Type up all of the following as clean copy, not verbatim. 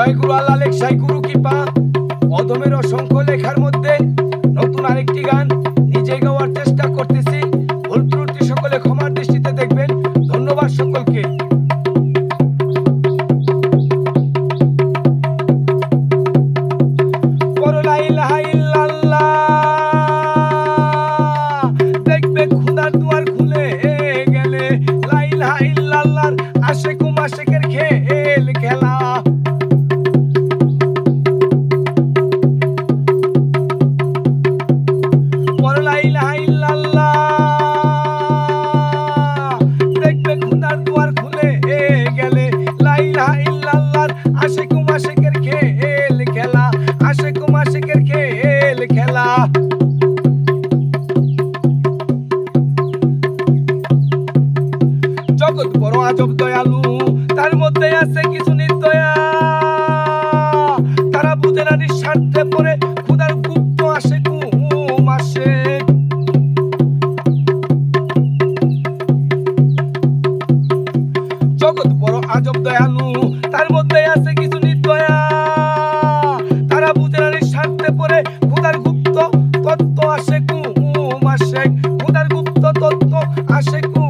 জয় গুরু আল্লাহ লেখাই গুরু কৃপা অদমের অসংখ্য লেখার মধ্যে নতুন আরেকটি গান নিজে গাওয়ার চেষ্টা করতেছি। ভুল ত্রুটি সকলে ক্ষমার দৃষ্টিতে দেখবেন। ধন্যবাদ সকলকে। দেখবে খুদার দুয়ার খুলে গেলে লা ইলাহা ইল্লাল্লাহর আশিক ও মাশিকের খেল খেলা। লা ইলাহা ইল্লাল্লাহ দেখবে খুদার দুয়ার খুলে গেলে লা ইলাহা ইল্লাল্লাহর আশিক ও মাশিকের খেল খেলা। আশিক ও মাশিকের খেল খেলা। জগৎ বড় আজব দয়ালু, তার মধ্যে আছে কিছু নির্দয়া। তারা বুঝে না নিঃস্বার্থে পড়ে খুদার গুপ্ত আশিক ও মাশিক। জগৎ বড় আজব দয়ালু, তার মধ্যে আছে কিছু নির্দয়া। তারা বুঝে না নিঃস্বার্থে পড়ে খুদার গুপ্ত তত্ত্ব আশিক ও মাশিক। খুদার গুপ্ত তত্ত্ব আশিক ও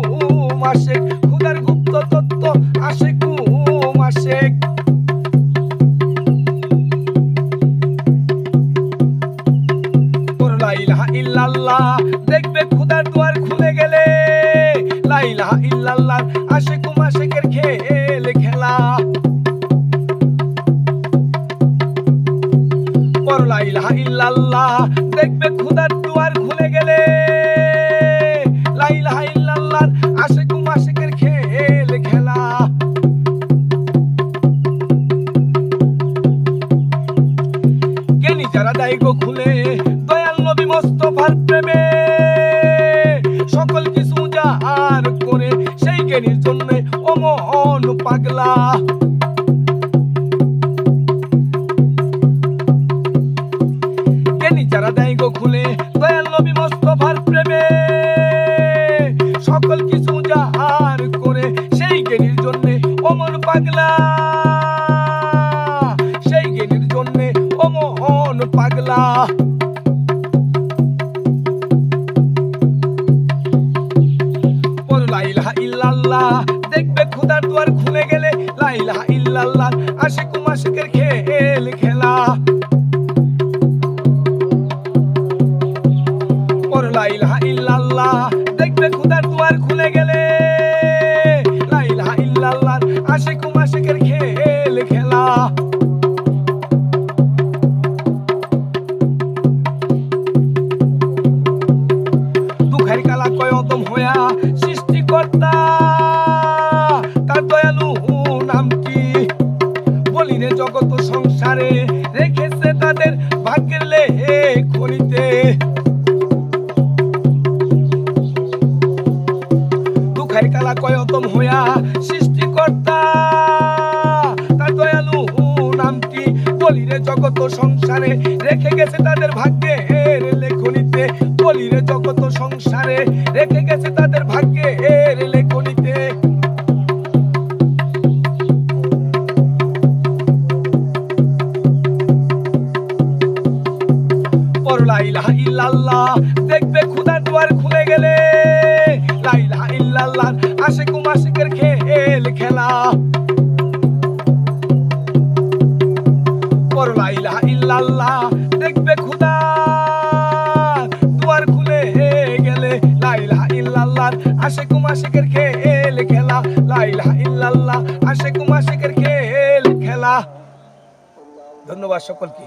মাশিক। খুদার গুপ্ত তত্ত্ব আশিক ও মাশিক। লা ইলাহা ইল্লাল্লাহ দেখবে খুদার দুয়ার খুলে গেলে লা ইলাহা ইল্লাল্লাহ আশিক ও মাশিকের খেল খেলা। লা ইলাহা ইল্লাল্লাহ দেখবে খুদার দুয়ার খুলে গেলে লা ইলাহা ইল্লাল্লাহ আশিক ও মাশিকের খেল খেলা। জ্ঞানী যারা দেয় গো খুলে দয়াল নবী মুস্তাফার প্রেমে সকল কিছু যার করে সেই জ্ঞানীর জন্য ও মন পাগলা। জ্ঞানী যারা দেয় গো খুলে দয়াল নবী মুস্তাফার প্রেমে সকল কিছু যার করে সেই জ্ঞানীর জন্য ও মন পাগলা। সেই জ্ঞানীর জন্য ও মন পাগলা। লা ইলাহা ইল্লাল্লাহ দেখবে খুদার দুয়ার খুলে গেলে লা ইলাহা ইল্লাল্লাহ আশিক ও মাশিকের খেল খেলা। লা ইলাহা ইল্লাল্লাহ দেখবে খুদার দুয়ার খুলে গেলে লা ইলাহা ইল্লাল্লাহ আশিক ও মাশিকের খেল খেলা। দুঃখের কালা কয় অদম হইয়া সৃষ্টিকর্তা তার দয়ালু নাম কি বলিরে জগৎ সংসারে রেখেছে তাদের ভাগ্যের লেখনীতে। দুঃখের কালা কয় অদম হইয়া সৃষ্টিকর্তা তার দয়ালু নাম কি বলিরে জগৎ সংসারে রেখে গেছে তাদের ভাগ্যের লেখনীতে। বলিরে জগৎ সংসারে রেখে গেছে তাদের ভাগ্যের লেখনীতে। লা ইলাহা ইল্লাল্লাহ দেখবে খুদার দুয়ার খুলে গেলে লা ইলাহা ইল্লাল্লাহ আশিক ও মাশিকের খেল খেলা। লা ইলাহা ইল্লাল্লাহ দেখবে খুদার দুয়ার খুলে গেলে লা ইলাহা ইল্লাল্লাহ আশিক ও মাশিকের খেল খেলা। লা ইলাহা ইল্লাল্লাহ আশিক ও মাশিকের খেল খেলা। ধন্যবাদ সকলকে।